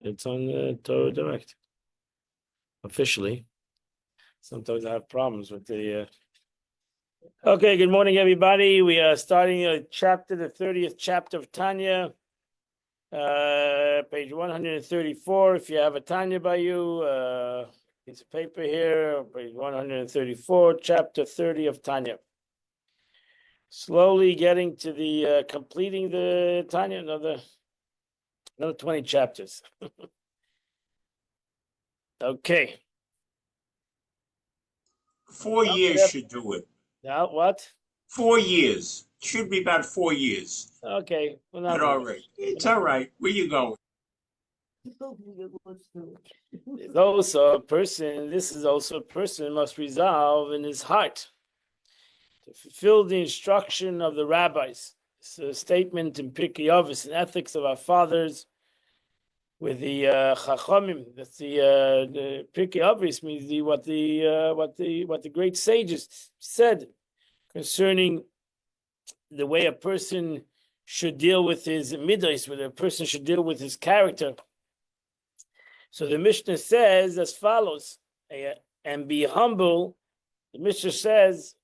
It's on Torah Direct. Officially. Sometimes I have problems with the... Okay, good morning, everybody. We are starting the 30th chapter of Tanya. Page 134. If you have a Tanya by you, piece of paper here, page 134, chapter 30 of Tanya. Slowly getting to the completing the Tanya, another 20 chapters. Okay. 4 years should do it. Now what? 4 years. Should be about 4 years. Okay. Well, But all right. It's all right. Where you going? There's also a person, this is also a person must resolve in his heart to fulfill the instruction of the rabbis. It's a statement in Pirkei Avos, in Ethics of Our Fathers, with the Chachamim. That's the Pirkei Avos means what the great sages said concerning the way a person should deal with his midos, whether a person should deal with his character. So the Mishnah says as follows, and be humble. The Mishnah says,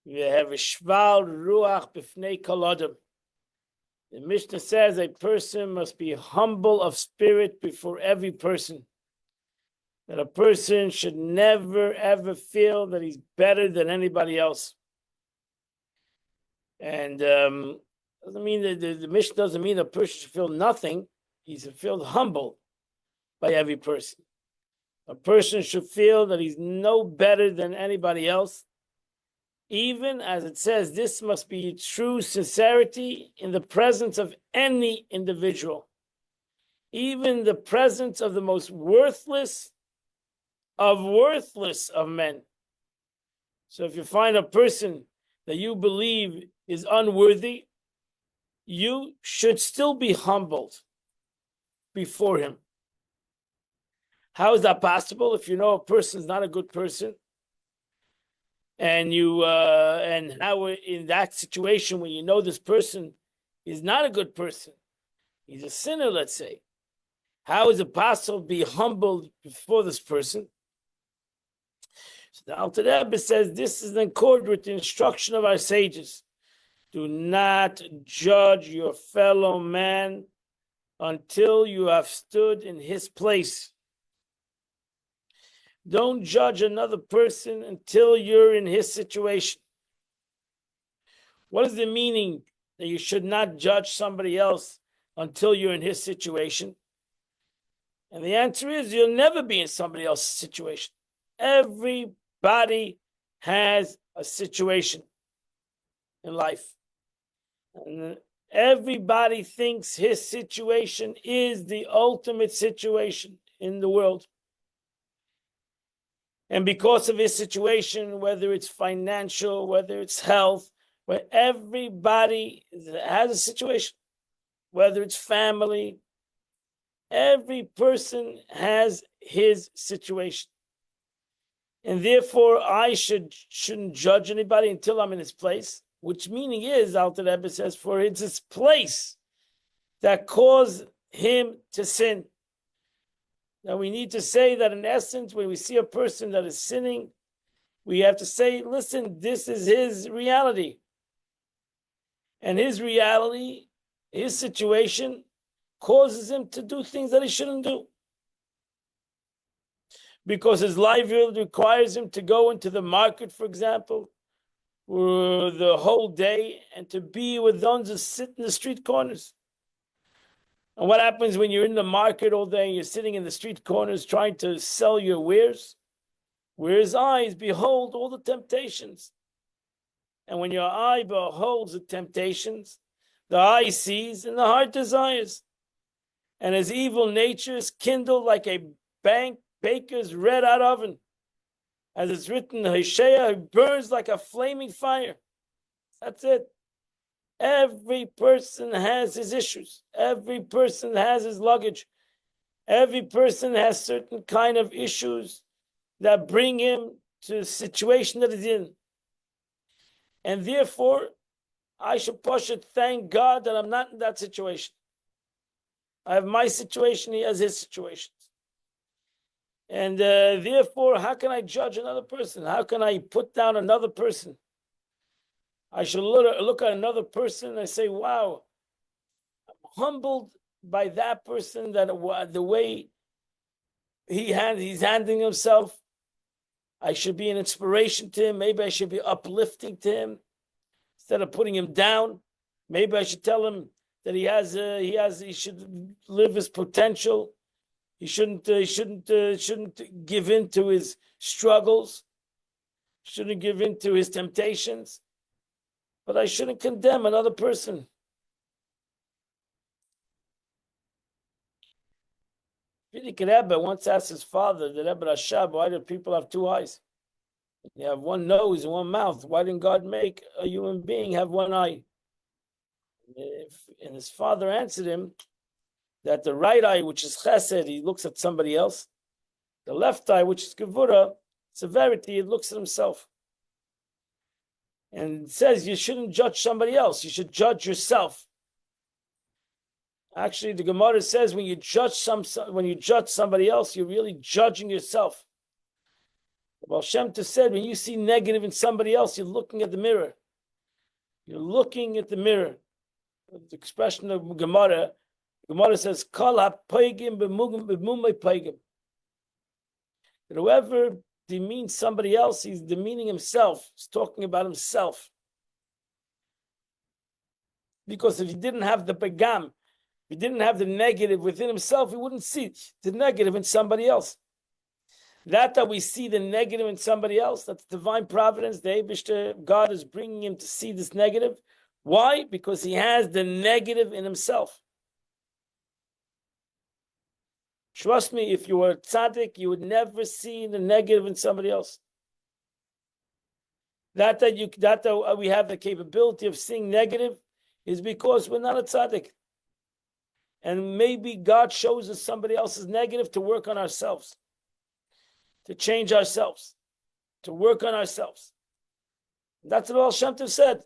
you have a shval ruach b'fnei kol adam. The Mishnah says a person must be humble of spirit before every person. That a person should never ever feel that he's better than anybody else. And doesn't mean that the Mishnah doesn't mean a person should feel nothing. He's feel humble by every person. A person should feel that he's no better than anybody else. Even as it says, this must be true sincerity in the presence of any individual. Even the presence of the most worthless of men. So if you find a person that you believe is unworthy, you should still be humbled before him. How is that possible? If you know a person is not a good person, and you and how in that situation when you know this person is not a good person, he's a sinner, let's say, how is it possible to be humbled before this person? So the Alter Rebbe says this is in accord with the instruction of our sages. Do not judge your fellow man until you have stood in his place. Don't judge another person until you're in his situation. What is the meaning that you should not judge somebody else until you're in his situation? And the answer is you'll never be in somebody else's situation. Everybody has a situation in life. And everybody thinks his situation is the ultimate situation in the world. And because of his situation, whether it's financial, whether it's health, where everybody has a situation, whether it's family, every person has his situation. And therefore, I shouldn't judge anybody until I'm in his place, which meaning is, Alter Rebbe says, for it's his place that caused him to sin. Now we need to say that in essence, when we see a person that is sinning, we have to say, listen, this is his reality. And his reality, his situation, causes him to do things that he shouldn't do. Because his livelihood requires him to go into the market, for example, for the whole day, and to be with those who sit in the street corners. And what happens when you're in the market all day and you're sitting in the street corners trying to sell your wares? Where his eyes behold all the temptations. And when your eye beholds the temptations, the eye sees and the heart desires. And his evil nature is kindled like a baker's red-hot oven. As it's written, Hosea burns like a flaming fire. That's it. Every person has his issues. Every person has his luggage. Every person has certain kind of issues that bring him to the situation that he's in. And therefore, I should thank God that I'm not in that situation. I have my situation, he has his situations. And therefore, how can I judge another person? How can I put down another person? I should look at another person and I say, wow, I'm humbled by that person, that the way he's handling himself. I should be an inspiration to him. Maybe I should be uplifting to him instead of putting him down. Maybe I should tell him that he should live his potential. He shouldn't give in to his struggles. Shouldn't give in to his temptations. But I shouldn't condemn another person. Frierdiker Rebbe once asked his father, the Rebbe Rashab, why do people have two eyes? You have one nose and one mouth. Why didn't God make a human being have one eye? And his father answered him that the right eye, which is chesed, he looks at somebody else. The left eye, which is gevura, severity, it looks at himself. And it says you shouldn't judge somebody else. You should judge yourself. Actually, the Gemara says when you judge somebody else, you're really judging yourself. Well, Shem Tov said when you see negative in somebody else, you're looking at the mirror. You're looking at the mirror. The expression of Gemara says, "Kol ha-paygim b'mumay paygim." That whoever demeans somebody else, he's demeaning himself. He's talking about himself. Because if he didn't have the pagam, if he didn't have the negative within himself, he wouldn't see the negative in somebody else. That we see the negative in somebody else, that's divine providence. The Eibishter, God is bringing him to see this negative. Why? Because he has the negative in himself. Trust me, if you were a tzaddik, you would never see the negative in somebody else. That we have the capability of seeing negative is because we're not a tzaddik. And maybe God shows us somebody else's negative to work on ourselves, to change ourselves, to work on ourselves. That's what Baal Shem Tov said.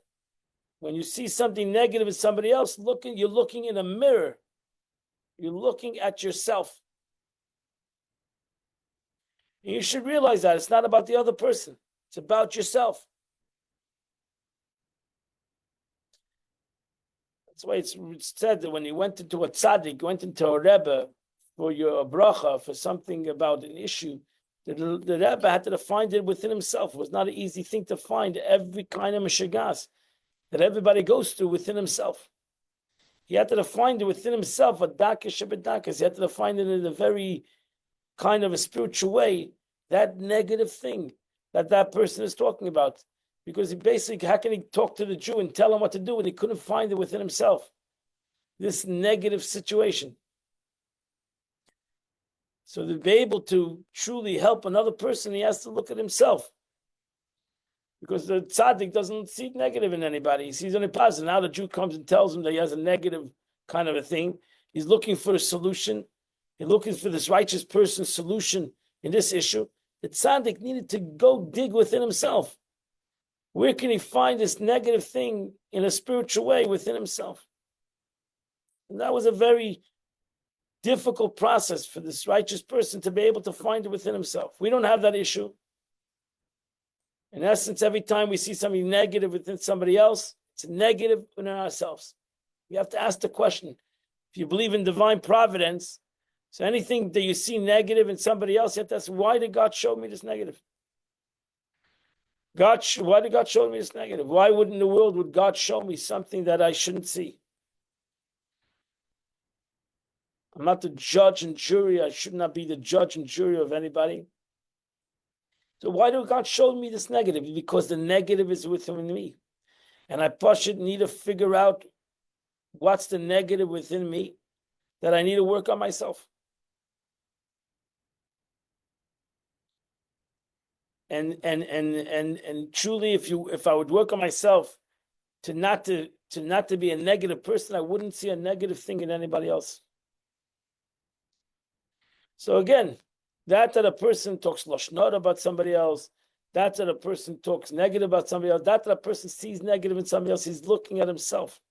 When you see something negative in somebody else, you're looking in a mirror. You're looking at yourself. And you should realize that it's not about the other person. It's about yourself. That's why it's said that when he went into a tzaddik, went into a rebbe for your bracha, for something about an issue, the rebbe had to find it within himself. It was not an easy thing to find every kind of meshagas that everybody goes through within himself. He had to find it within himself, a dakish shebedakas. He had to find it in a very kind of a spiritual way, that negative thing that person is talking about. Because he basically, how can he talk to the Jew and tell him what to do when he couldn't find it within himself? This negative situation. So to be able to truly help another person, he has to look at himself. Because the tzaddik doesn't see negative in anybody. He sees only positive. Now the Jew comes and tells him that he has a negative kind of a thing. He's looking for a solution. He's looking for this righteous person's solution in this issue. The tzaddik needed to go dig within himself. Where can he find this negative thing in a spiritual way within himself? And that was a very difficult process for this righteous person to be able to find it within himself. We don't have that issue. In essence, every time we see something negative within somebody else, it's negative within ourselves. You have to ask the question. If you believe in divine providence, so anything that you see negative in somebody else, you have to ask, why did God show me this negative? Why did God show me this negative? Why in the world would God show me something that I shouldn't see? I'm not the judge and jury. I should not be the judge and jury of anybody. So why did God show me this negative? Because the negative is within me. And I need to figure out what's the negative within me that I need to work on myself. And truly, if I would work on myself to not to be a negative person, I wouldn't see a negative thing in anybody else. So again, that a person talks lashon about somebody else, that a person talks negative about somebody else, that a person sees negative in somebody else, he's looking at himself.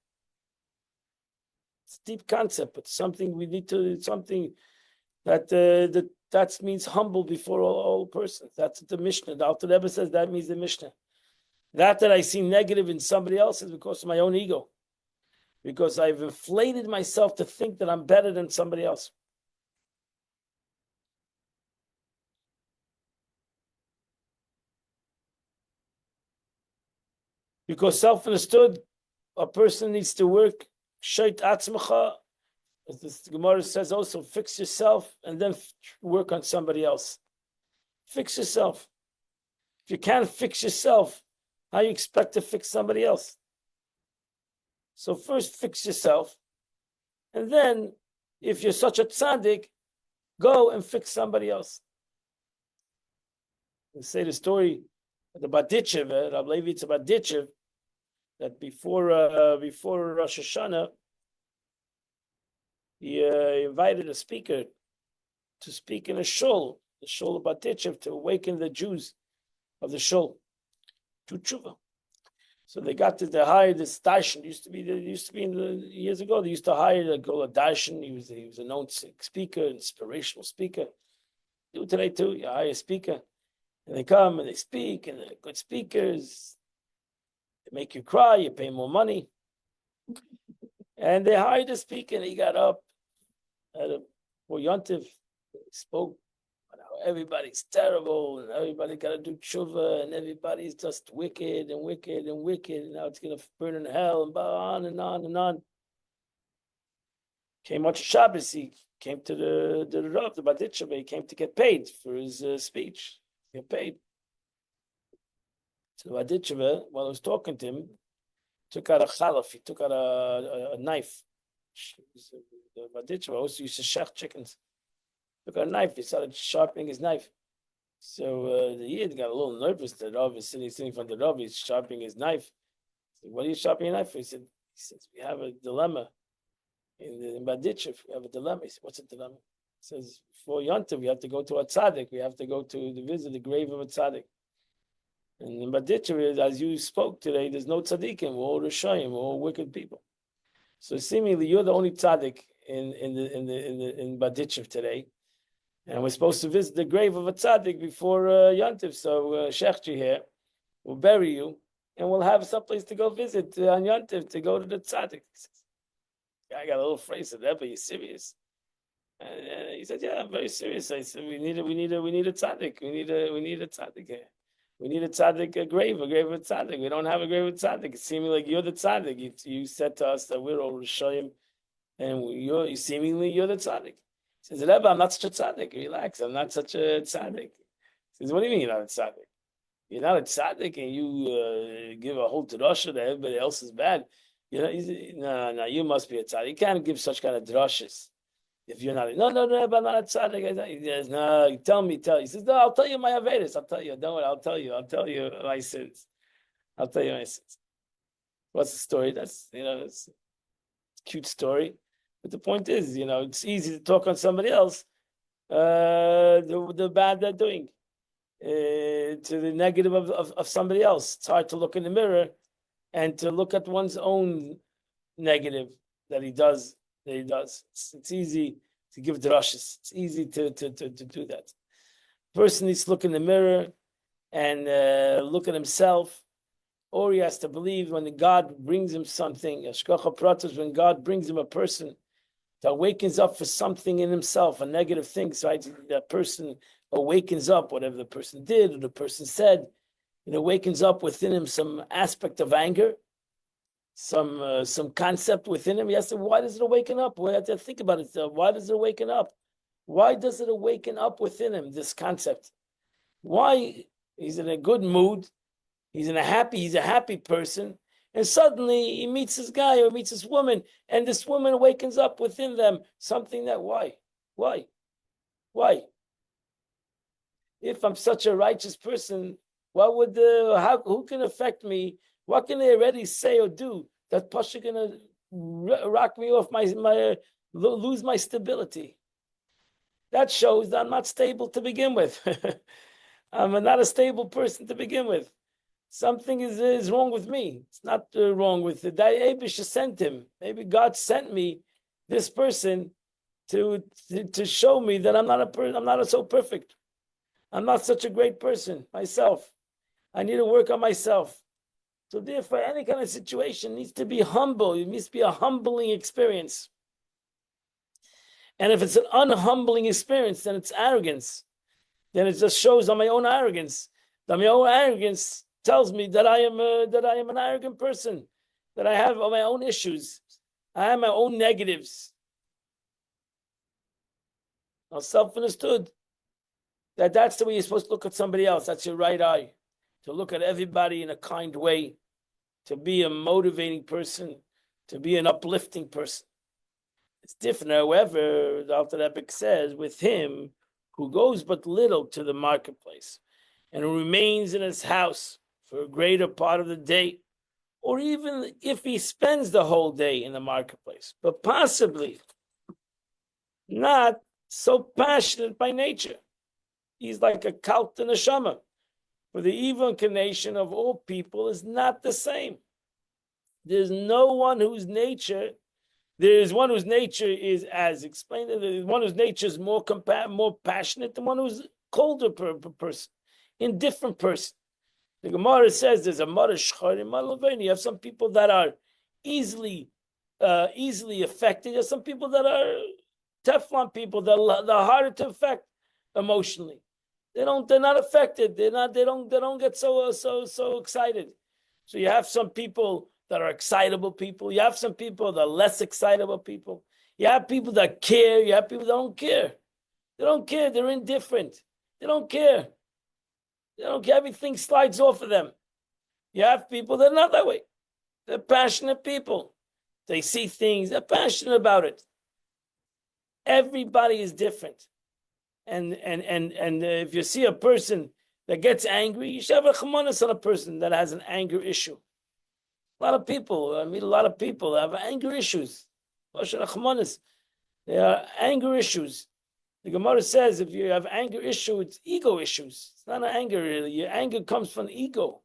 It's a deep concept, but something we need to. It's something that that means humble before all persons. That's what the Mishnah. The Alter Rebbe says that means the Mishnah. That I see negative in somebody else is because of my own ego, because I've inflated myself to think that I'm better than somebody else. Because self-understood, a person needs to work. Shait atzmacha, as the Gemara says also, fix yourself and then work on somebody else. Fix yourself. If you can't fix yourself, how you expect to fix somebody else? So first fix yourself, and then if you're such a tzaddik, go and fix somebody else. We say the story of the Baditchev, I believe it's a Baditchev, that before Rosh Hashanah, he invited a speaker to speak in a shul, the shul of Baditchev, to awaken the Jews of the shul to tshuva. So they hired this darshan. Used to be in the years ago. They used to hire a darshan. He was a known speaker, inspirational speaker. Do today too. You hire a speaker, and they come and they speak, and they're good speakers. They make you cry. You pay more money. And they hired a speaker, and he got up at for Yontif. He spoke. Everybody's terrible, and everybody got to do tshuva, and everybody's just wicked and wicked and wicked, and now it's going to burn in hell, and on and on and on. Came on Shabbos, he came to the Rav, the Baditchev, he came to get paid for his speech. Get paid. So the Baditchev, while I was talking to him, took out a chalaf, he took out a knife. The Baditchev also used to shech chickens. Took out a knife, he started sharpening his knife. So the Yid got a little nervous that Rav is sitting in front of the Rav, he's sharpening his knife. Said, what are you sharpening your knife for? He says, we have a dilemma. In Baditchev, we have a dilemma. He said, what's a dilemma? He says, for Yontiv, we have to go to a tzaddik. We have to go to visit the grave of a tzaddik. And in Baditchev, as you spoke today, there's no tzaddikim. We're all Rishayim, we're all wicked people. So seemingly, you're the only tzaddik in Baditchev today. And we're supposed to visit the grave of a tzaddik before Yontif. So Shechchi here will bury you, and we'll have someplace to go visit on Yontif to go to the tzaddik. I got a little phrase of that, but you serious? And he said, "Yeah, I'm very serious." I said, "We need a tzaddik. We need a tzaddik here. We need a tzaddik, a grave of a tzaddik. We don't have a grave of tzaddik. It's seeming like you're the tzaddik. You said to us that we're all Rishayim, and you're the tzaddik." He says, Rebbe, I'm not such a tzaddik. Relax, I'm not such a tzaddik. He says, what do you mean you're not a tzaddik? You're not a tzaddik and you give a whole drasha that everybody else is bad. You know, no, you must be a tzaddik. You can't give such kind of drashas if you're not. No, Rebbe, I'm not a tzaddik. He says, no, tell me. He says, no, I'll tell you my averis. I'll tell you. Don't worry, I'll tell you my sins. I'll tell you my sins. What's the story? That's, it's a cute story. But the point is, it's easy to talk on somebody else, the bad they're doing, to the negative of somebody else. It's hard to look in the mirror and to look at one's own negative that he does. It's easy to give drashas. It's easy to do that. Person needs to look in the mirror and look at himself, or he has to believe when God brings him something. Hashgacha pratis, when God brings him a person that awakens up for something in himself, a negative thing. So that person awakens up, whatever the person did or the person said, it awakens up within him some aspect of anger, some concept within him. He has to, why does it awaken up? We have to think about it. Why does it awaken up? Why does it awaken up within him, this concept? Why? He's in a good mood. He's a happy person. And suddenly he meets this guy or meets this woman, and this woman awakens up within them something that, why? If I'm such a righteous person, who can affect me? What can they already say or do that Pasha gonna rock me off lose my stability? That shows that I'm not stable to begin with. I'm not a stable person to begin with. Something is wrong with me. It's not wrong with the Abish sent him. Maybe God sent me this person to show me that I'm not so perfect. I'm not such a great person myself. I need to work on myself. So therefore, any kind of situation needs to be humble. It needs to be a humbling experience. And if it's an unhumbling experience, then it's arrogance. Then it just shows on my own arrogance. That my own arrogance tells me that I am an arrogant person, that I have my own issues, I have my own negatives. Now, self-understood that's the way you're supposed to look at somebody else. That's your right eye, to look at everybody in a kind way, to be a motivating person, to be an uplifting person. It's different, however, the Alter Rebbe says, with him who goes but little to the marketplace and who remains in his house for a greater part of the day, or even if he spends the whole day in the marketplace, but possibly not so passionate by nature. He's like a cult and a neshama. For the evil inclination of all people is not the same. There's no one whose nature, there is one whose nature is, as explained, there's one whose nature is more passionate than one who's colder person, indifferent person. The Gemara says there's a mara shcharim malaveni. You have some people that are easily affected. There's some people that are Teflon people that are harder to affect emotionally. They're not affected. They don't get so excited. So you have some people that are excitable people. You have some people that are less excitable people. You have people that care. You have people that don't care. They don't care. They're indifferent. They don't care. They don't care. Everything slides off of them. You have people that are not that way. They're passionate people. They see things. They're passionate about it. Everybody is different. And if you see a person that gets angry, you should have a chamanas on a person that has an anger issue. A lot of people, I meet a lot of people that have anger issues. They are anger issues. The Gemara says if you have anger issue, it's ego issues. It's not an anger really. Your anger comes from ego,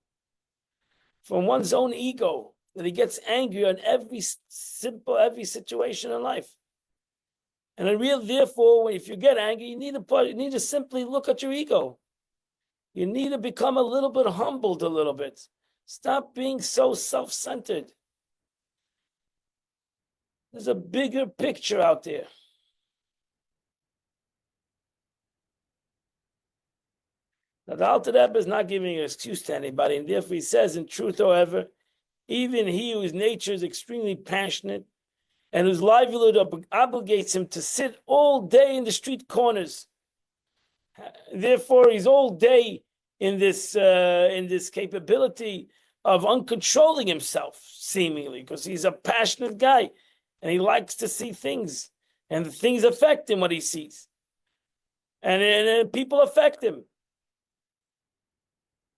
from one's own ego, that he gets angry on every situation in life. And therefore, if you get angry, you need to simply look at your ego. You need to become a little bit humbled a little bit. Stop being so self-centered. There's a bigger picture out there. Now, the Alter Rebbe is not giving an excuse to anybody, and therefore he says, in truth, however, even he whose nature is extremely passionate and whose livelihood obligates him to sit all day in the street corners. Therefore, he's all day in this capability of uncontrolling himself, seemingly, because he's a passionate guy and he likes to see things, and the things affect him what he sees, and people affect him.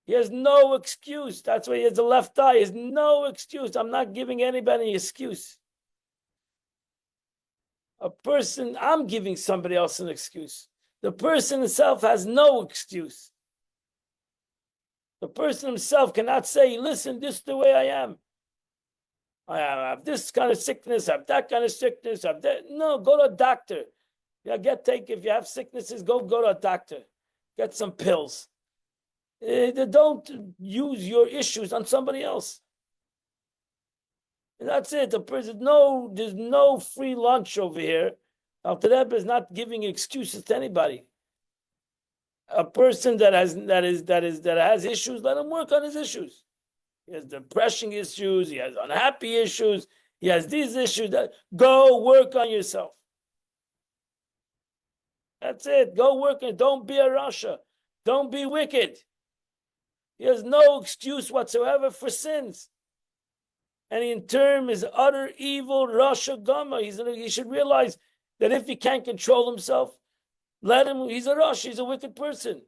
He has no excuse. That's why he has the left eye. He has no excuse. I'm not giving anybody an excuse. I'm giving somebody else an excuse. The person himself has no excuse. The person himself cannot say, listen, this is the way I am. I have this kind of sickness, I have that kind of sickness, I have that. No, go to a doctor. If you have sicknesses, go to a doctor. Get some pills. Don't use your issues on somebody else. And that's it. There's no free lunch over here. Alter Rebbe is not giving excuses to anybody. A person that has issues, let him work on his issues. He has depression issues. He has unhappy issues. He has these issues. Go work on yourself. That's it. Go work on it. Don't be a rasha. Don't be wicked. He has no excuse whatsoever for sins. And in turn is utter evil, rasha gama. He should realize that if he can't control himself, he's a rasha, he's a wicked person.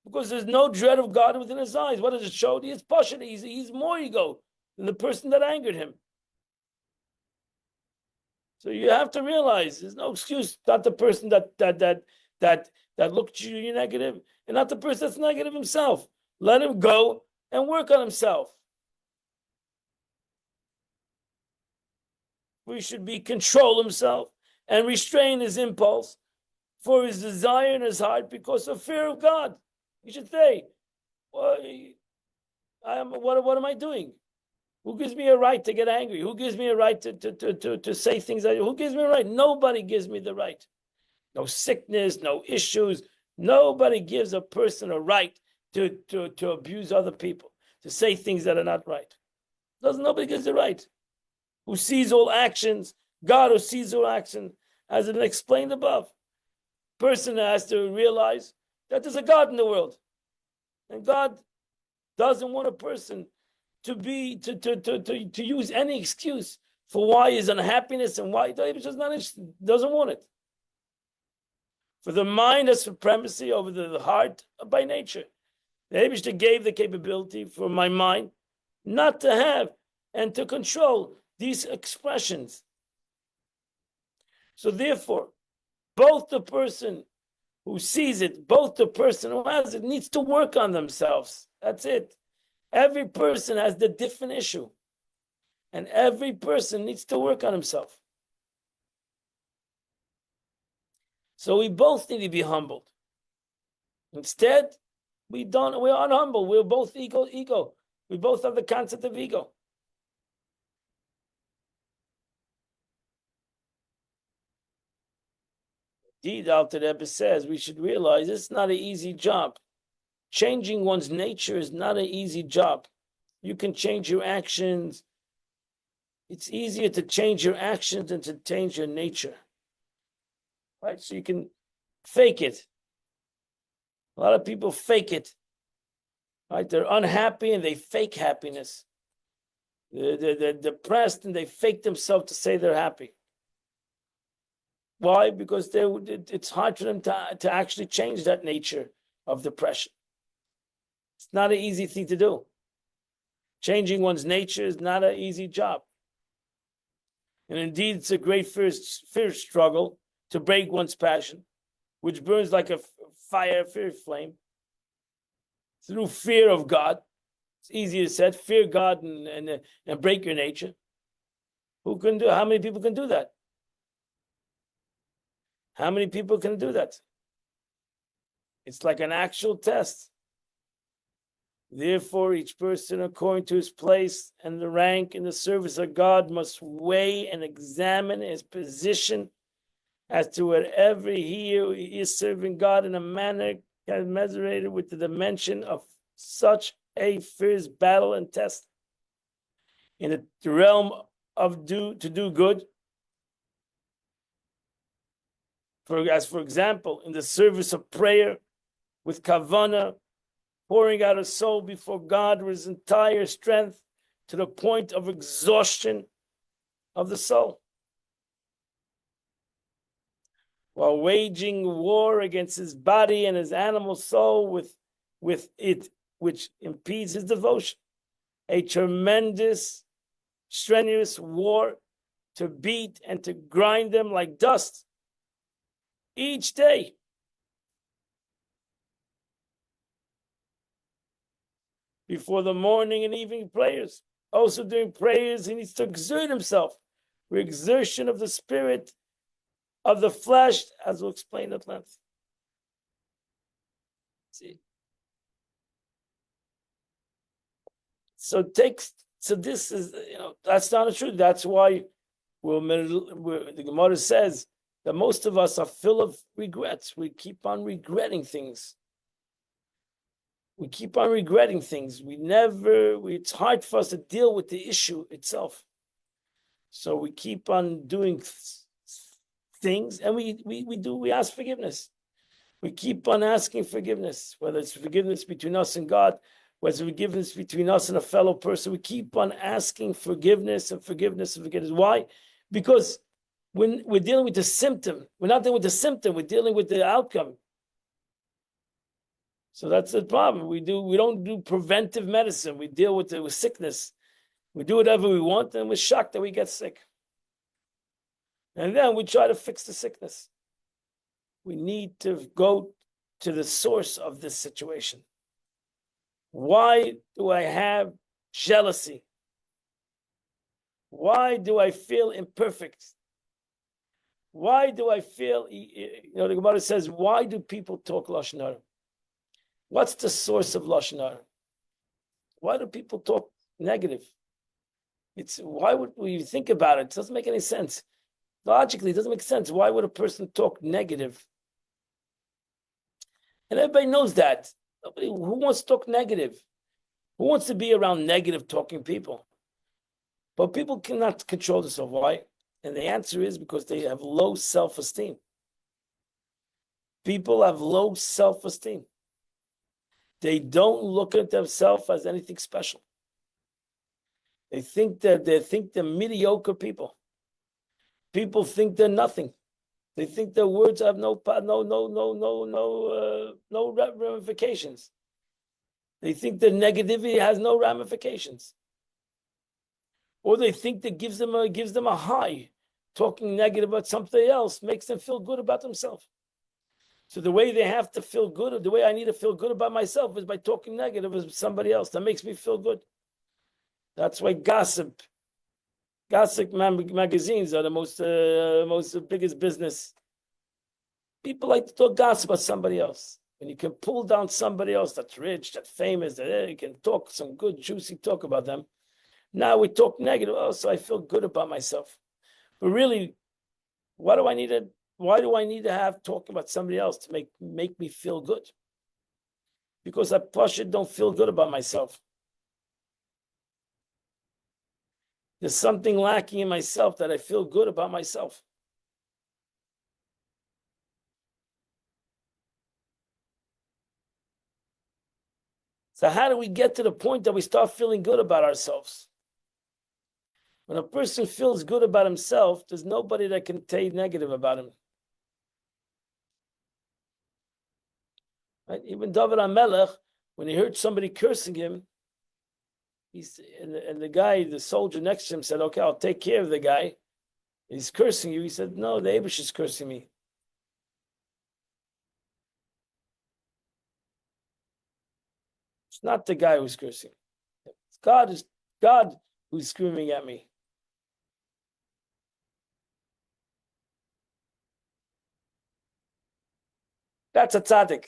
Because there's no dread of God within his eyes. What does it show? He is passionate. He's more ego than the person that angered him. So you have to realize there's no excuse. Not the person that looked at you negative, and not the person that's negative himself. Let him go and work on himself. he should control himself and restrain his impulse for his desire in his heart because of fear of God. He should say, well, what am I doing? Who gives me a right to get angry? Who gives me a right to say things? Who gives me a right? Nobody gives me the right. No sickness, no issues. Nobody gives a person a right to abuse other people, to say things that are not right. Nobody gives the right. Who sees all actions, God who sees all actions, as it explained above. Person has to realize that there's a God in the world. And God doesn't want a person to use any excuse for why his unhappiness and why he just doesn't want it. For the mind has supremacy over the heart by nature. The Eibishter gave the capability for my mind not to have and to control these expressions. So therefore, both the person who sees it, both the person who has it needs to work on themselves. That's it. Every person has the different issue. And every person needs to work on himself. So we both need to be humbled. Instead, we're unhumble. We're both ego. We both have the concept of ego. Indeed, Alter Rebbe says we should realize it's not an easy job. Changing one's nature is not an easy job. You can change your actions. It's easier to change your actions than to change your nature. Right? So you can fake it. A lot of people fake it. Right? They're unhappy and they fake happiness. They're depressed and they fake themselves to say they're happy. Why? Because it's hard for them to actually change that nature of depression. It's not an easy thing to do. Changing one's nature is not an easy job. And indeed, it's a great fierce struggle to break one's passion, which burns like a fire flame, through fear of God. It's easier said, fear God and break your nature. Who can do? How many people can do that? How many people can do that? It's like an actual test. Therefore, each person, according to his place and the rank in the service of God, must weigh and examine his position as to whatever he is serving God in a manner commensurate with the dimension of such a fierce battle and test. In the realm of to do good, for example, in the service of prayer with kavanah, pouring out a soul before God with his entire strength to the point of exhaustion of the soul, while waging war against his body and his animal soul with it, which impedes his devotion. A tremendous, strenuous war to beat and to grind them like dust each day. Before the morning and evening prayers. Also during prayers, he needs to exert himself for exertion of the spirit of the flesh, as we'll explain at length. See. So this is, that's not the truth. That's why the Gemara says that most of us are full of regrets. We keep on regretting things. It's hard for us to deal with the issue itself. So we keep on doing things, and we ask forgiveness. We keep on asking forgiveness, whether it's forgiveness between us and God, whether it's forgiveness between us and a fellow person. We keep on asking forgiveness and forgiveness and forgiveness. Why? Because when we're dealing with the symptom, we're not dealing with the symptom, we're dealing with the outcome. So that's the problem. We don't do preventive medicine. We deal with sickness. We do whatever we want, and we're shocked that we get sick. And then we try to fix the sickness. We need to go to the source of this situation. Why do I have jealousy? Why do I feel imperfect? Why do I feel, the Gemara says, why do people talk Lashon Hara? What's the source of Lashon Hara? Why do people talk negative? Why would you think about it? It doesn't make any sense. Logically, it doesn't make sense. Why would a person talk negative? And everybody knows that. Who wants to talk negative? Who wants to be around negative talking people? But people cannot control themselves. Why? And the answer is because they have low self-esteem. People have low self-esteem. They don't look at themselves as anything special. They think they're mediocre people. People think they're nothing. They think their words have no ramifications. They think their negativity has no ramifications. Or they think that gives them a high. Talking negative about something else makes them feel good about themselves. So the way they have to feel good, or the way I need to feel good about myself, is by talking negative with somebody else. That makes me feel good. That's why gossip magazines are the most biggest business. People like to talk gossip about somebody else. When you can pull down somebody else that's rich, that's famous, that you can talk some good, juicy talk about them. Now we talk negative. Oh, so I feel good about myself. But really, why do I need to have talking about somebody else to make me feel good? Because I don't feel good about myself. There's something lacking in myself that I feel good about myself. So how do we get to the point that we start feeling good about ourselves? When a person feels good about himself, there's nobody that can say negative about him. Right? Even David HaMelech, when he heard somebody cursing him, and the guy, the soldier next to him said, okay, I'll take care of the guy. He's cursing you. He said, no, the Eibush is cursing me. It's not the guy who's cursing. It's God who's screaming at me. That's a tzaddik.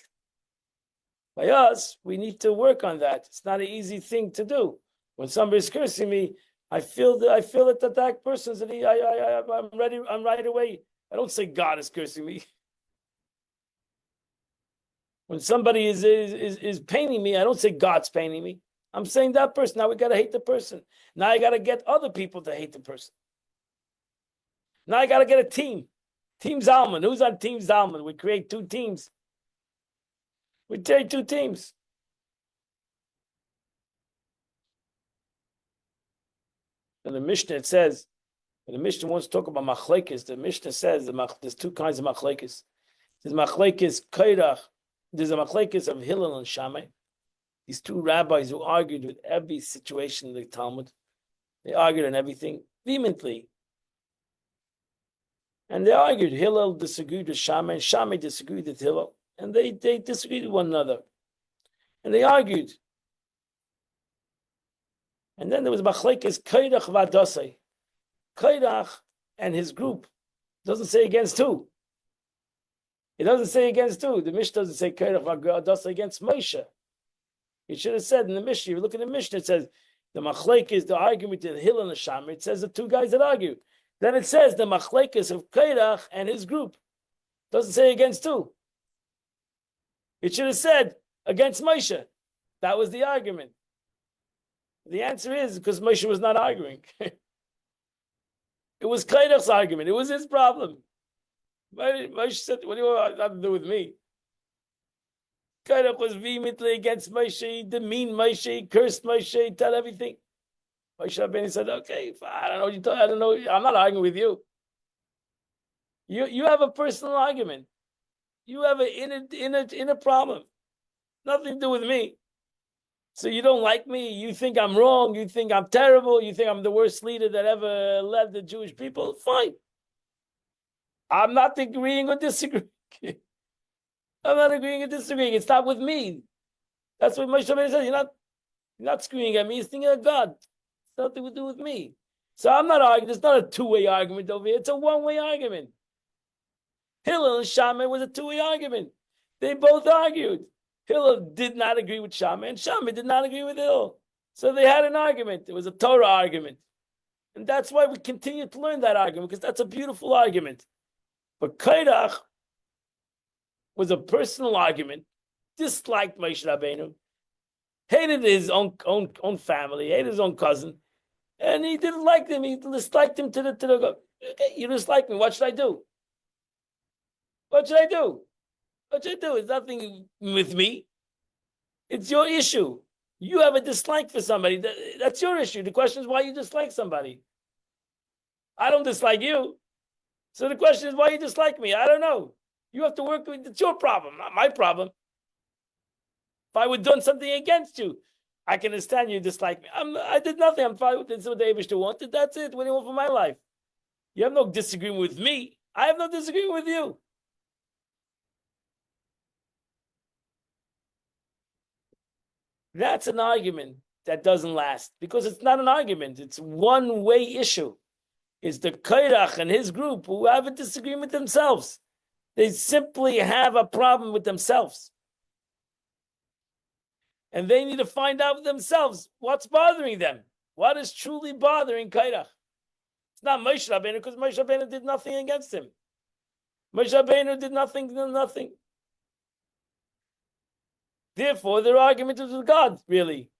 By us, we need to work on that. It's not an easy thing to do. When somebody's cursing me, I feel that person's and I'm ready. I'm right away. I don't say God is cursing me. When somebody is paining me, I don't say God's paining me. I'm saying that person. Now we got to hate the person. Now I got to get other people to hate the person. Now I got to get a team. Team Zalman. Who's on Team Zalman? We create two teams. We take two teams. And the Mishnah, it says, when the Mishnah wants to talk about machlekes, the Mishnah says there's two kinds of machlekes. There's machlekes kairach. There's a machlekes of Hillel and Shammai. These two rabbis who argued with every situation in the Talmud. They argued on everything vehemently. And they argued. Hillel disagreed with Shammai, and Shammai disagreed with Hillel. And they disagreed with one another. And they argued. And then there was machlekes kairach v'adasai. Kairach and his group doesn't say against who. It doesn't say against who. The Mishnah doesn't say kairach v'adasai against Moshe. It should have said in the Mishnah. If you look at the Mishnah, it says the machlekes, the argument between Hillel and the Shammai. It says the two guys that argue. Then it says the machlekes of kairach and his group. It doesn't say against who. It should have said against Moshe. That was the argument. The answer is because Moshe was not arguing. It was Kairach's argument. It was his problem. Moshe said, what do you want to do with me? Kairach was vehemently against Moshe. He demeaned Moshe. He cursed Moshe. He told everything. Moshe Rabbeinu said, okay, I don't know what you talking. I don't know. I'm not arguing with you. You have a personal argument. You have an inner problem. Nothing to do with me. So you don't like me. You think I'm wrong. You think I'm terrible. You think I'm the worst leader that ever led the Jewish people. Fine. I'm not agreeing or disagreeing. I'm not agreeing or disagreeing. It's not with me. That's what Moshe Rabbeinu says. You're not screaming at me. You're thinking of God. It's nothing to do with me. So I'm not arguing. It's not a two-way argument over here. It's a one-way argument. Hillel and Shammai was a two-way argument. They both argued. Hillel did not agree with Shammai, and Shammai did not agree with Hillel. So they had an argument. It was a Torah argument. And that's why we continue to learn that argument, because that's a beautiful argument. But Kairach was a personal argument, disliked Moshe Rabbeinu, hated his own family, hated his own cousin, and he didn't like them. He disliked him to the okay, you dislike me. What should I do? What should I do? What should I do? It's nothing with me. It's your issue. You have a dislike for somebody. That's your issue. The question is why you dislike somebody. I don't dislike you. So the question is why you dislike me. I don't know. You have to work with it's your problem, not my problem. If I would have done something against you, I can understand you dislike me. I did nothing. I'm fine with this. What the Eibishter wanted. That's it. What do you want for my life? You have no disagreement with me. I have no disagreement with you. That's an argument that doesn't last because it's not an argument. It's one-way issue. It's the Kairach and his group who have a disagreement with themselves. They simply have a problem with themselves. And they need to find out for themselves what's bothering them. What is truly bothering Kairach? It's not Moshe Rabbeinu because Moshe Rabbeinu did nothing against him. Moshe Rabbeinu did nothing. Therefore, their argument is with God, really.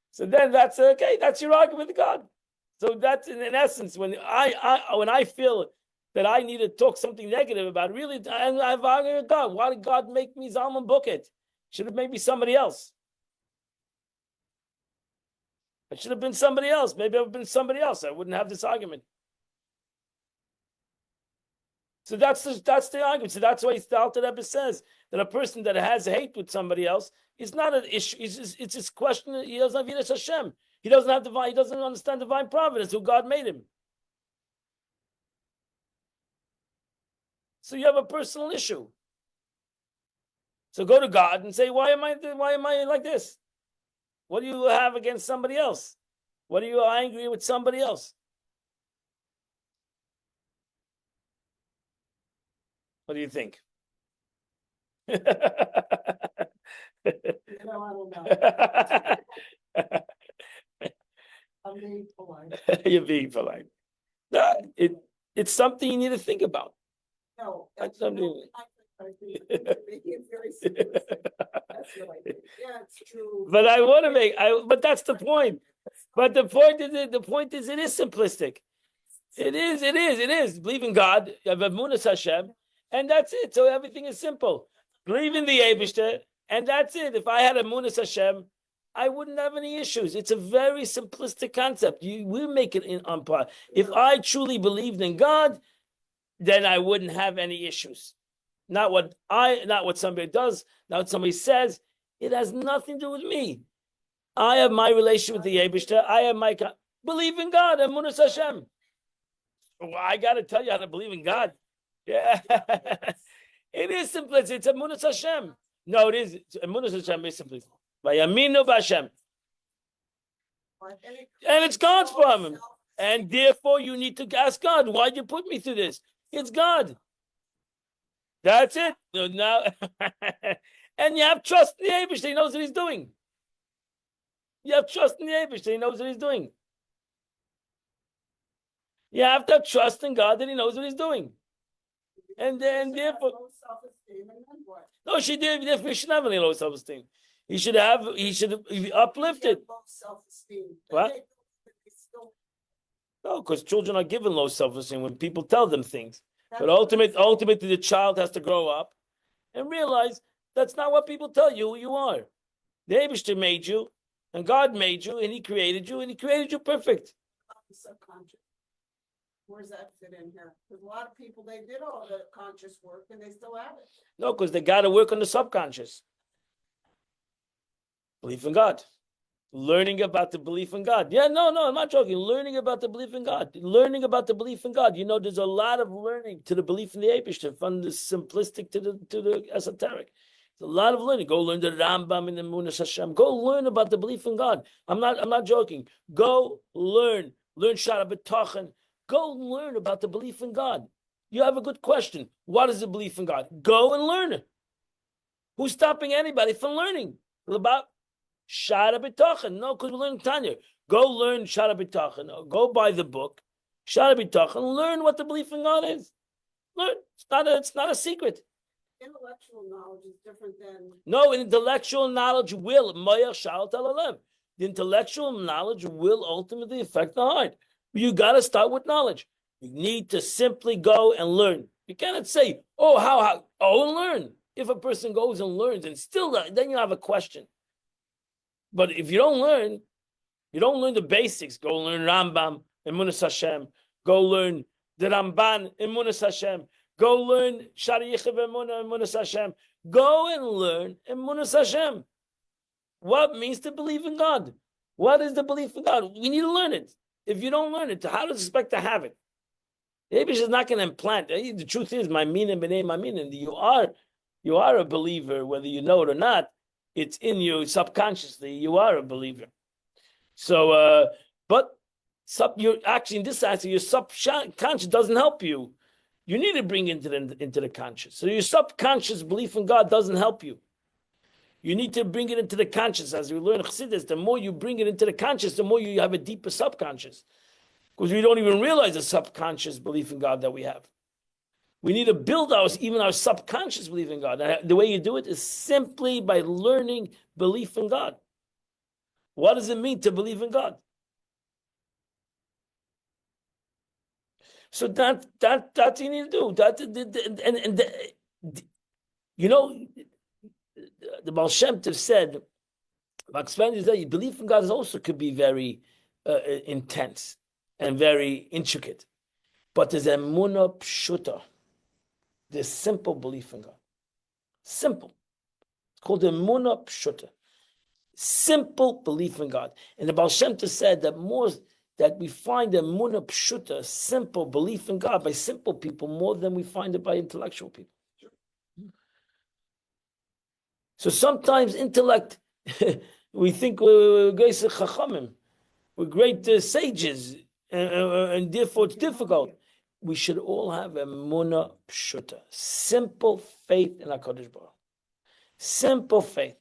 So then that's okay. That's your argument with God. So that's in essence when I feel that I need to talk something negative about it, really, and I've argued with God. Why did God make me Zalman Buket? Should have made me somebody else. It should have been somebody else. Maybe I would have been somebody else. I wouldn't have this argument. So that's the argument. So that's why the Alter Rebbe says that a person that has hate with somebody else is not an issue. It's just question. He doesn't have Yiras Hashem. He doesn't have divine. He doesn't understand divine providence, who God made him. So you have a personal issue. So go to God and say, why am I like this? What do you have against somebody else? What are you angry with somebody else? What do you think? I don't know. I'm being polite. You're being polite. No, it's something you need to think about. No, That's something. I think it's very simplistic. That's what I think. Yeah, it's true. But I want to but that's the point. But the point is it is simplistic. It is. Believe in God, you have Emunas Hashem, and that's it. So everything is simple. Believe in the Eibishter, and that's it. If I had Emunas Hashem, I wouldn't have any issues. It's a very simplistic concept. We make it on par. If I truly believed in God, then I wouldn't have any issues. Not what somebody does, not what somebody says. It has nothing to do with me. I have my relation with the Eibishter. I have my believe in God, Emunas Hashem. Well, I got to tell you how to believe in God. Yeah, it is simplistic. It's Emunas Hashem. No, it is. Emunas Hashem is simplistic. Vayaminu b'Hashem. And it's God's problem. And therefore, you need to ask God, why'd you put me through this? It's God. That's it. Now, and you have trust in the Eibishter. He knows what he's doing. You have trust in the Eibishter. He knows what he's doing. You have to have trust in God that he knows what he's doing. And therefore, no, she did. Therefore, he should have any low self-esteem. He should be uplifted. What? No, because children are given low self-esteem when people tell them things. But ultimately, the child has to grow up and realize that's not what people tell you who you are. The Eibishter made you, and God made you, and He created you perfect. Subconscious. Where's that fit in here? Because a lot of people, they did all the conscious work and they still have it. No, because they got to work on the subconscious. Belief in God. Learning about the belief in God. Yeah, no, I'm not joking. Learning about the belief in God. Learning about the belief in God. You know, there's a lot of learning to the belief in the Eibishter, from the simplistic to the esoteric. It's a lot of learning. Go learn the Rambam in the Emunas Hashem. Go learn about the belief in God. I'm not joking. Go learn Shara B'Tachan. Go learn about the belief in God. You have a good question. What is the belief in God? Go and learn it. Who's stopping anybody from learning about Shara B'Tachan? No, because we're learning Tanya. Go learn Shara B'Tachan. Go buy the book Shara B'Tachan. Learn what the belief in God is. Learn. It's not a secret. Intellectual knowledge is different than. No, intellectual knowledge will. The intellectual knowledge will ultimately affect the heart. You got to start with knowledge. You need to simply go and learn. You cannot say, "Oh, how? Oh, and learn." If a person goes and learns and still, then you have a question. But if you don't learn the basics. Go learn Rambam, Emunas Hashem. Go learn the Ramban, Emunas Hashem. Go learn Shari Yichud Emunah, Emunas Hashem. Go and learn Emunas Hashem. What means to believe in God? What is the belief in God? We need to learn it. If you don't learn it, how do you expect to have it? The Abish is not going to implant. The truth is, my meaning, my meaning. You are a believer, whether you know it or not. It's in you subconsciously. You are a believer. So, you're actually in this answer, your subconscious doesn't help you. You need to bring into the conscious. So your subconscious belief in God doesn't help you. You need to bring it into the conscious. As we learn Chassidus, the more you bring it into the conscious, the more you have a deeper subconscious. Because we don't even realize the subconscious belief in God that we have. We need to build even our subconscious belief in God. And the way you do it is simply by learning belief in God. What does it mean to believe in God? So that you need to do. The Baal Shem Tov said, that belief in God also could be very intense and very intricate. But there's emunah pshuta. There's simple belief in God. Simple. It's called emunah pshuta. Simple belief in God. And the Baal Shem Tov said that we find emunah pshuta, simple belief in God, by simple people more than we find it by intellectual people. Sure. So sometimes intellect, we think we're great chachamim, we're great sages, and therefore it's difficult. We should all have emunah pshuta, simple faith in HaKadosh Baruch Hu. Simple faith.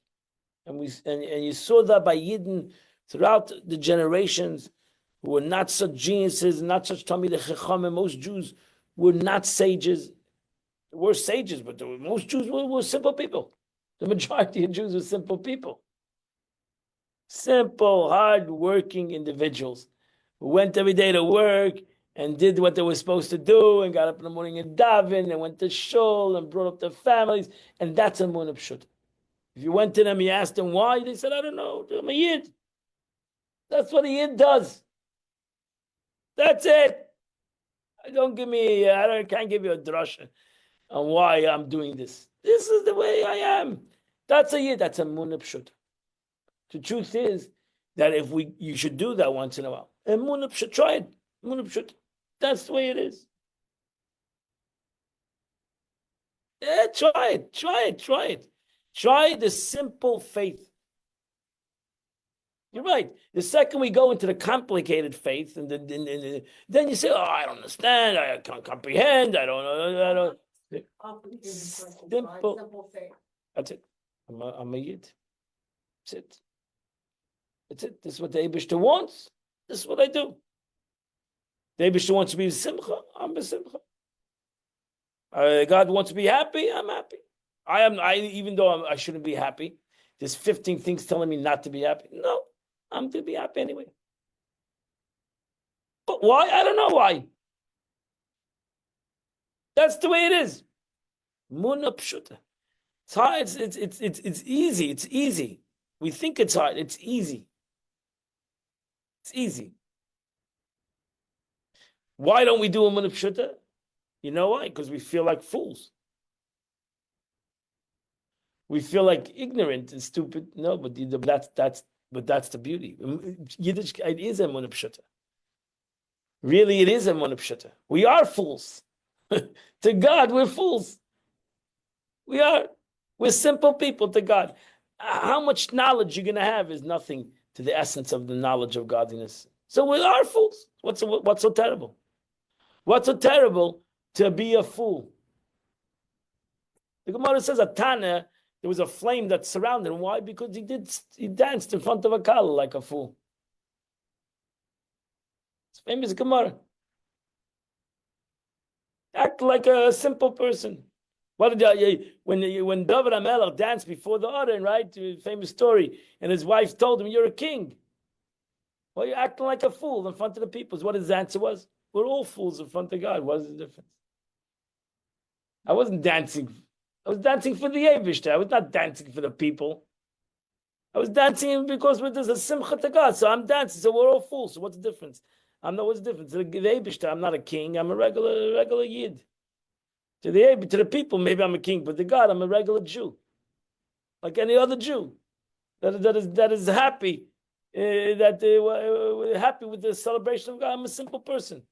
And you saw that by Yidden throughout the generations, who were not such geniuses, not such Talmidei Chachamim. Most Jews were not sages. They were sages, but most Jews were simple people. The majority of Jews were simple people. Simple, hard-working individuals who went every day to work and did what they were supposed to do and got up in the morning and daven and went to shul and brought up their families. And that's a emunah pshuta. If you went to them, you asked them why, they said, I don't know, I'm a Yid. That's what a Yid does. That's it. Can't give you a drasha on why I'm doing this. This is the way I am. That's a Yid. That's a emunah pshuta. The truth is that you should do that once in a while. Emunah pshuta, try it. Emunah pshuta. That's the way it is. Yeah, try it. Try the simple faith. You're right. The second we go into the complicated faith, and then you say, "Oh, I don't understand. I can't comprehend. I don't know." Simple faith. That's it. I'm a Yid. That's it. That's it. This is what the Eibishter wants. This is what I do. The Eibishter wants to be simcha. I'm a simcha. God wants to be happy. I'm happy. Even though I shouldn't be happy. There's 15 things telling me not to be happy. No. I'm to be happy anyway. But why? I don't know why. That's the way it is. Emunah pshuta. It's hard. It's easy. It's easy. We think it's hard. It's easy. It's easy. Why don't we do emunah pshuta? You know why? Because we feel like fools. We feel like ignorant and stupid. No, but that's the beauty. Yiddish is emunah pshuta. Really, it is emunah pshuta. We are fools. To God, we're fools. We are. We're simple people to God. How much knowledge you're going to have is nothing to the essence of the knowledge of godliness. So we are fools. What's so terrible? What's so terrible to be a fool? The Gemara says at Tanya, there was a flame that surrounded him. Why? Because he danced in front of a kala like a fool. It's famous Gemara. Act like a simple person. What did when David HaMelech danced before the Aron, right? Famous story, and his wife told him, "You're a king." Well, you're acting like a fool in front of the people. What his answer was: "We're all fools in front of God. What is the difference?" I wasn't dancing. I was dancing for the Eibushter. I was not dancing for the people. I was dancing because there's a simcha to God. So I'm dancing. So we're all fools. So what's the difference? What's the difference? To the Eibushter, I'm not a king. I'm a regular yid. To the people, maybe I'm a king, but to God, I'm a regular Jew, like any other Jew that is happy, happy with the celebration of God. I'm a simple person.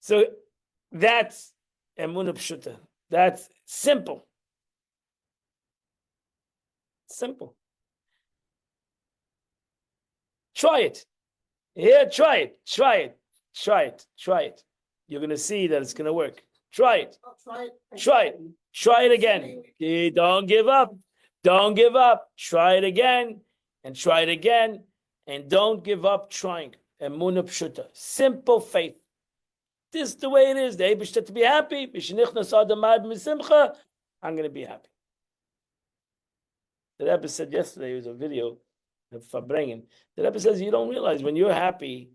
So that's emunah pshuta. That's simple. Simple. Try it. Yeah, try it. Try it. Try it. Try it. You're going to see that it's going to work. Try it. Try it. Try it. Try it again. Okay, don't give up. Don't give up. Try it again and try it again. And don't give up trying. Emunah pshuta. Simple faith. This is the way it is. The Eibushter to be happy. I'm going to be happy. The Rebbe said yesterday, it was a video of Fabrengen. The Rebbe says, you don't realize when you're happy,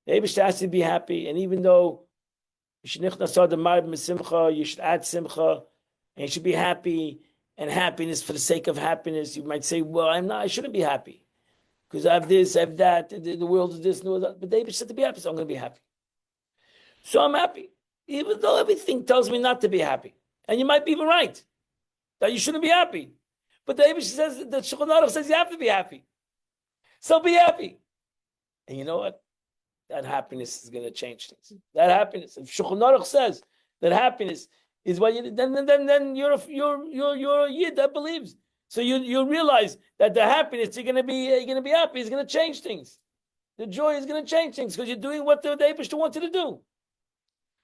the Eibushter has to be happy. And even though you should add simcha, and you should be happy, and happiness for the sake of happiness. You might say, well, I shouldn't be happy. Because I have this, I have that, the world is this, and that. But the Eibushter said to be happy, so I'm going to be happy. So I'm happy, even though everything tells me not to be happy. And you might be even right, that you shouldn't be happy. But the Eibushter says, the Shulchan Aruch says you have to be happy. So be happy. And you know what? That happiness is going to change things. That happiness. If Shulchan Aruch says that happiness is what you then you're a yid that believes. So you realize that the happiness you're going to be happy is going to change things. The joy is going to change things because you're doing what the Eibushter wants you to do.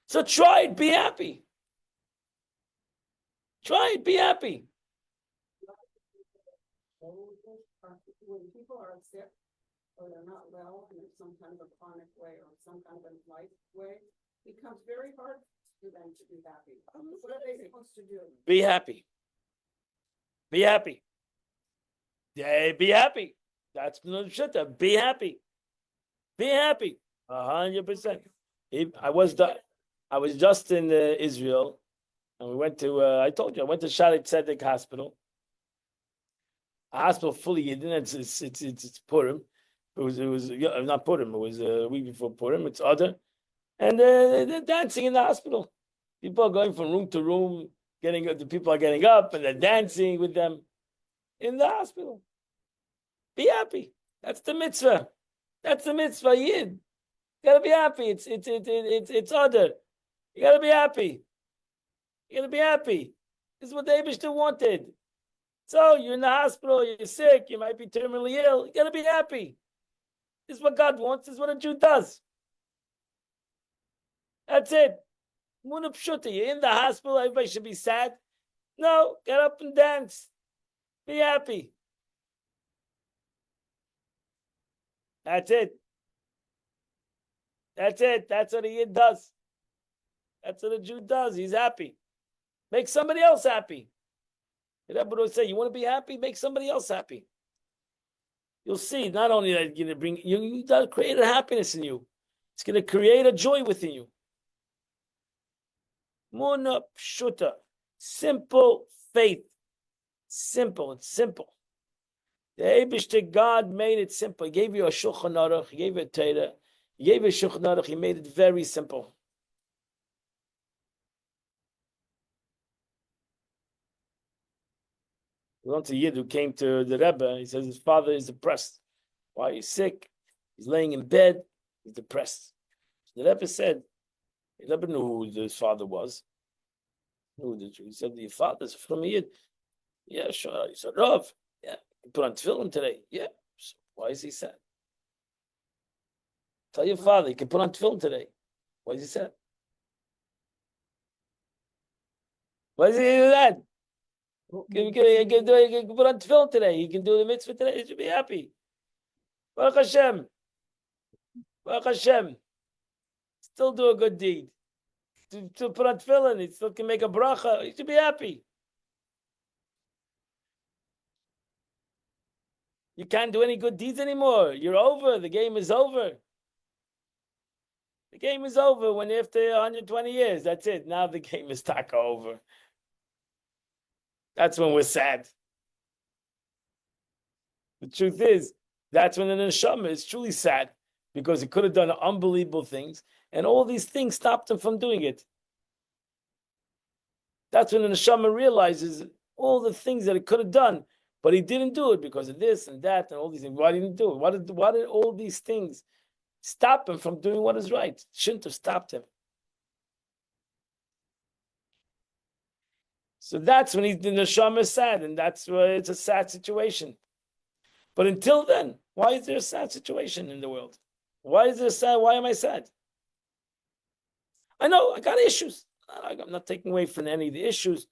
So try it, be happy. Try it, be happy. When people are sick or they're not well and it's some kind of a chronic way or some kind of a life way, it becomes very hard for them to be happy. What are they supposed to do? Be happy. Be happy. Yeah, be happy. That's the shit. Be happy. Be happy. 100%. I was just in Israel, and we went to. I told you I went to Shaare Tzedek Hospital. A hospital fully hidden. It's Purim. It was not Purim. It was a week before Purim. It's other, and they're dancing in the hospital. People are going from room to room. The people are getting up and they're dancing with them in the hospital. Be happy. That's the mitzvah. That's the mitzvah. Yid. You gotta be happy. It's other. You gotta be happy. You gotta be happy. This is what the Eibushter wanted. So you're in the hospital, you're sick, you might be terminally ill. You gotta be happy. This is what God wants. This is what a Jew does. That's it. Emunah pshuta. You're in the hospital. Everybody should be sad. No, get up and dance. Be happy. That's it. That's it. That's what a Yid does. That's what a Jew does. He's happy. Make somebody else happy. The Rebbe would say, you want to be happy? Make somebody else happy. You'll see, not only that it's going to bring you got to create a happiness in you. It's going to create a joy within you. Emunah pshuta. Simple faith. Simple. It's simple. The Eibushter, God made it simple. He gave you a Shulchan Aruch. He gave you a Torah. He gave you a Shulchan Aruch. He made it very simple. Once a Yid who came to the Rebbe, he says his father is depressed. Why? He's sick. He's laying in bed. He's depressed. The Rebbe said, the Rebbe knew who his father was. Who did you? He said, your father's from a Yid. Yeah, sure. He said, Rav. Yeah, he put on tefillin today. Yeah. So why is he sad? Tell your father he can put on tefillin today. Why is he sad? Why is he do that? He can put on tefillin today. He can do the mitzvah today. He should be happy. Baruch Hashem. Baruch Hashem. Still do a good deed. To put on tefillin, he still can make a bracha. He should be happy. You can't do any good deeds anymore. You're over. The game is over. The game is over when after 120 years. That's it. Now the game is taka over. That's when we're sad. The truth is, that's when the neshama is truly sad because he could have done unbelievable things and all these things stopped him from doing it. That's when the neshama realizes all the things that he could have done, but he didn't do it because of this and that and all these things. Why didn't he do it? Why did all these things stop him from doing what is right? It shouldn't have stopped him. So that's when the neshama is sad, and that's why it's a sad situation. But until then, why is there a sad situation in the world? Why is there sad? Why am I sad? I know I got issues. I'm not taking away from any of the issues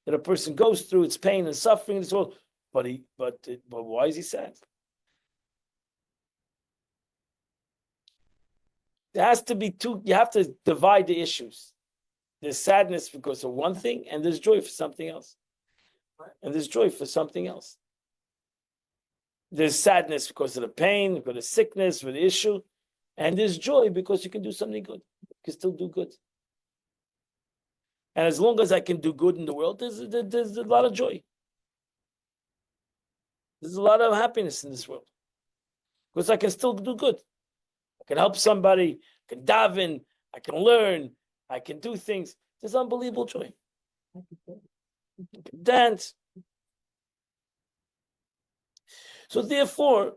that a person goes through. It's pain and suffering in this world. But why is he sad? There has to be two. You have to divide the issues. There's sadness because of one thing, and there's joy for something else. And there's joy for something else. There's sadness because of the pain, because of the sickness, for the issue. And there's joy because you can do something good. You can still do good. And as long as I can do good in the world, there's a lot of joy. There's a lot of happiness in this world. Because I can still do good. I can help somebody, I can daven, I can learn, I can do things. There's unbelievable joy. I can dance. So therefore,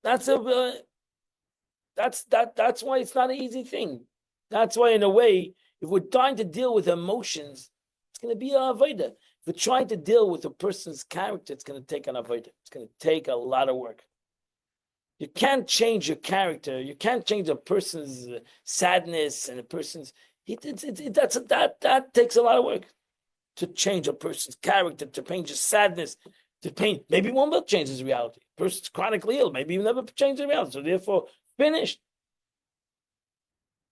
that's why it's not an easy thing. That's why, in a way, if we're trying to deal with emotions, it's going to be an avodah. If we're trying to deal with a person's character, it's going to take an avodah. It's going to take a lot of work. You can't change your character. You can't change a person's sadness and a person's. That takes a lot of work to change a person's character, to change his sadness, to pain. Maybe one will change his reality. Person's chronically ill. Maybe he will never change his reality. So therefore, finished.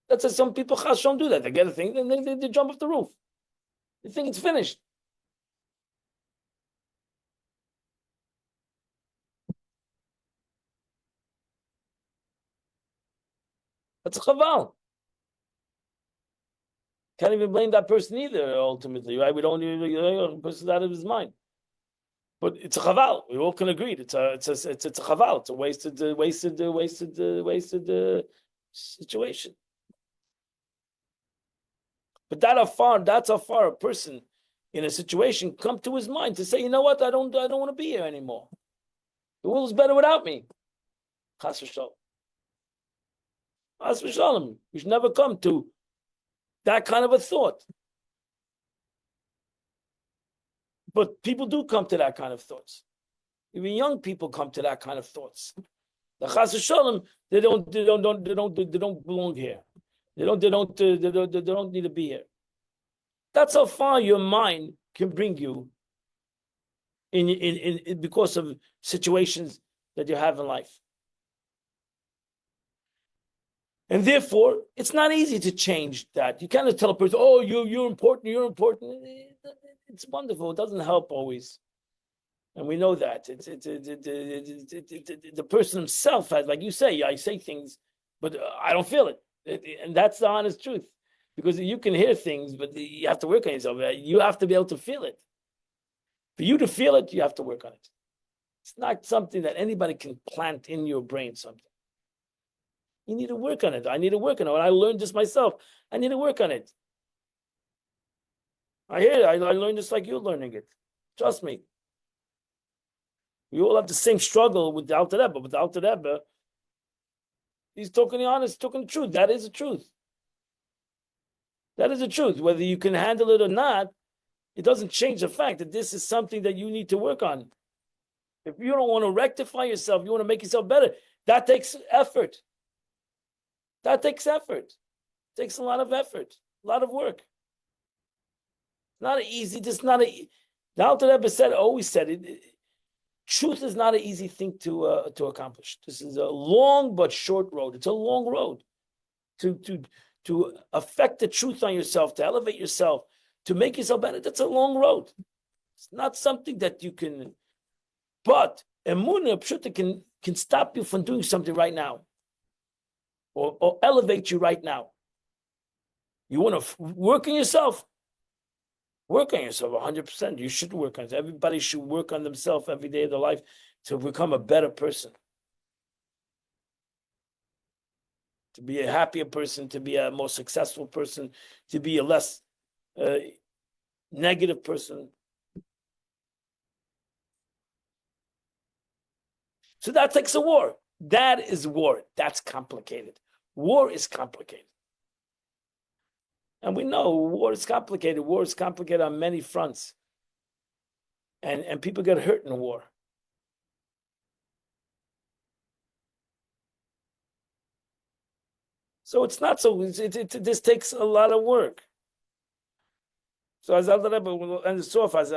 That's why some people don't do that. They get a thing, then they jump off the roof. They think it's finished. That's a chaval. Can't even blame that person either, ultimately, right? We don't even, the person's out of his mind. But it's a chaval. We all can agree. It's a chaval. It's a wasted situation. But that's how far a person in a situation come to his mind to say, you know what, I don't want to be here anymore. The world's better without me. Chas v'shalom. Chas v'shalom. We should never come to that kind of a thought. But people do come to that kind of thoughts. Even young people come to that kind of thoughts. The chas v'shalom, they don't belong here. They don't need to be here. That's how far your mind can bring you in because of situations that you have in life. And therefore, it's not easy to change that. You can't tell a person, oh, you're important. It's wonderful. It doesn't help always. And we know that. The person himself has, like you say, I say things, but I don't feel it. And that's the honest truth. Because you can hear things, but you have to work on yourself. You have to be able to feel it. For you to feel it, you have to work on it. It's not something that anybody can plant in your brain, something. You need to work on it. I need to work on it. I learned this myself. I need to work on it. I hear it. I learned this like you're learning it. Trust me. We all have the same struggle with the Alter Rebbe, but the Alter Rebbe, he's talking the honest, talking the truth. That is the truth. That is the truth. Whether you can handle it or not, it doesn't change the fact that this is something that you need to work on. If you don't want to rectify yourself, you want to make yourself better, that takes effort. That takes effort. It takes a lot of effort, a lot of work. Not easy, just not a. The Alter Rebbe said, always said it. Truth is not an easy thing to accomplish. This is a long but short road. It's a long road to affect the truth on yourself, to elevate yourself, to make yourself better. That's a long road. It's not something that you can. But emunah pshuta can stop you from doing something right now, or elevate you right now. You want to work on yourself. Work on yourself 100%. You should work on it. Everybody should work on themselves every day of their life to become a better person, to be a happier person, to be a more successful person, to be a less negative person. So that takes a war. That is war. That's complicated. War is complicated. And we know war is complicated. War is complicated on many fronts. And people get hurt in war. So it's not so, this takes a lot of work. So as the Rebbe will end this off, as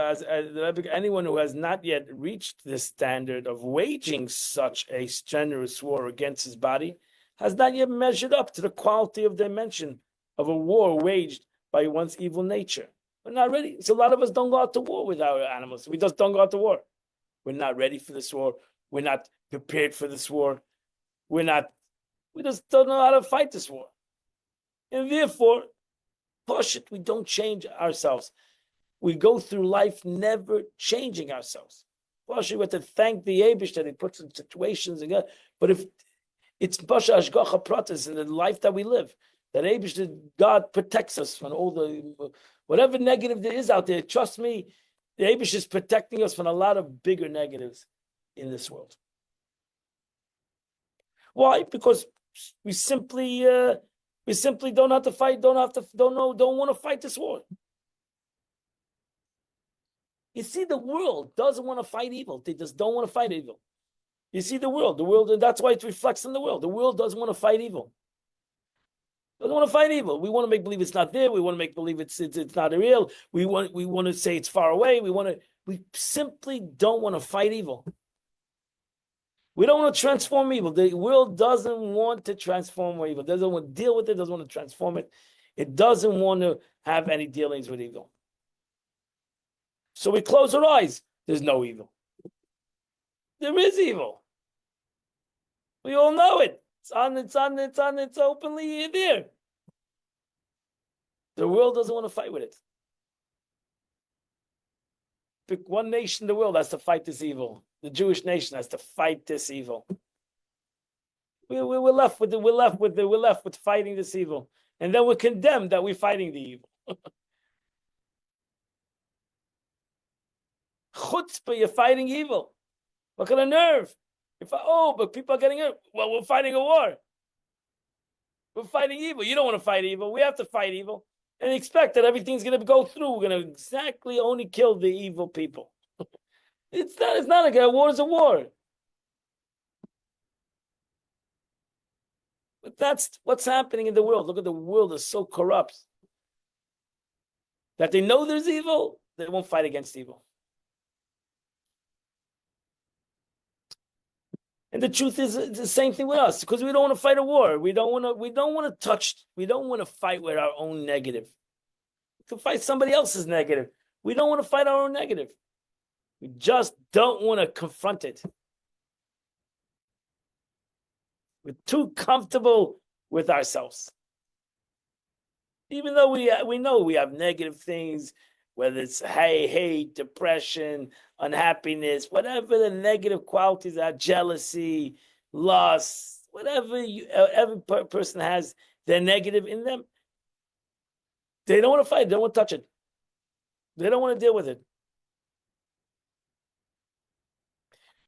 anyone who has not yet reached this standard of waging such a strenuous war against his body has not yet measured up to the quality of dimension of a war waged by one's evil nature. We're not ready. So a lot of us don't go out to war with our animals. We just don't go out to war. We're not ready for this war. We're not prepared for this war. We just don't know how to fight this war. And therefore, push it, we don't change ourselves. We go through life never changing ourselves. Push it, we have to thank the Eibush that he puts in situations again. But if it's Pasha Ashgacha Pratis in the life that we live, that Eibush, that God protects us from all the whatever negative there is out there. Trust me, the Eibush is protecting us from a lot of bigger negatives in this world. Why? Because we simply don't have to fight, don't want to fight this war. You see, the world doesn't want to fight evil. They just don't want to fight evil. You see the world, and that's why it reflects in the world. The world doesn't want to fight evil. Doesn't want to fight evil. We want to make believe it's not there. We want to make believe it's not real. We want to say it's far away. We simply don't want to fight evil. We don't want to transform evil. The world doesn't want to transform evil. It doesn't want to deal with it. Doesn't want to transform it. It doesn't want to have any dealings with evil. So we close our eyes. There's no evil. There is evil. We all know it. It's openly there. The world doesn't want to fight with it. Pick one nation in the world has to fight this evil. The Jewish nation has to fight this evil. We're left with fighting this evil, and then we're condemned that we're fighting the evil. Chutzpah, you're fighting evil. What kind of nerve? But people are getting hurt. Well, we're fighting a war. We're fighting evil. You don't want to fight evil. We have to fight evil and expect that everything's going to go through. We're going to exactly only kill the evil people. It's not a war. It's a war. But that's what's happening in the world. Look at the world is so corrupt that they know there's evil. They won't fight against evil. And the truth is it's the same thing with us, because we don't want to fight a war. We don't want to fight with our own negative. To fight somebody else's negative. We don't want to fight our own negative. We just don't want to confront it. We're too comfortable with ourselves. Even though we know we have negative things, whether it's hate, depression, unhappiness, whatever the negative qualities are, jealousy, lust, whatever every person has, they're negative in them. They don't want to fight. They don't want to touch it. They don't want to deal with it.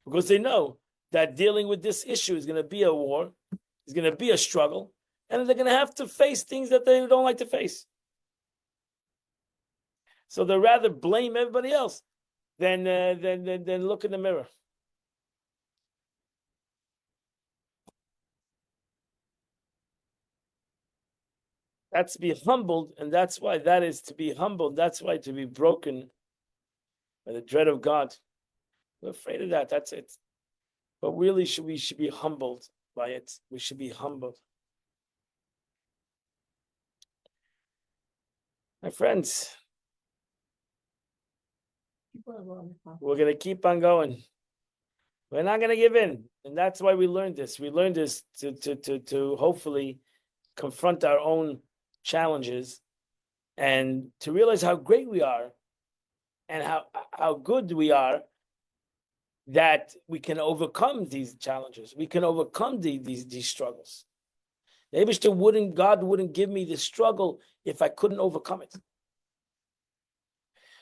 Because they know that dealing with this issue is going to be a war, is going to be a struggle, and they're going to have to face things that they don't like to face. So they'd rather blame everybody else than look in the mirror. That's to be humbled, and that's why that is to be humbled. That's why to be broken by the dread of God. We're afraid of that. That's it. But really, we should be humbled by it. We should be humbled. My friends, we're going to keep on going. We're not going to give in. And that's why we learned this. We learned this to hopefully confront our own challenges and to realize how great we are and how good we are, that we can overcome these challenges. We can overcome these struggles. God wouldn't give me the struggle if I couldn't overcome it.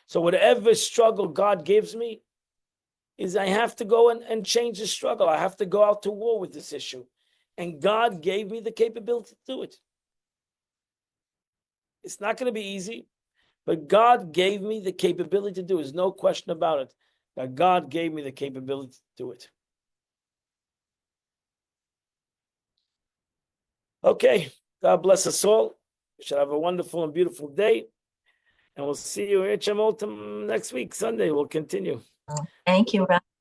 So whatever struggle God gives me, is I have to go and change the struggle. I have to go out to war with this issue. And God gave me the capability to do it. It's not going to be easy, but God gave me the capability to do it. There's no question about it. That God gave me the capability to do it. Okay. God bless us all. We should have a wonderful and beautiful day. And we'll see you here next week, Sunday. We'll continue. Thank you, Rabbi.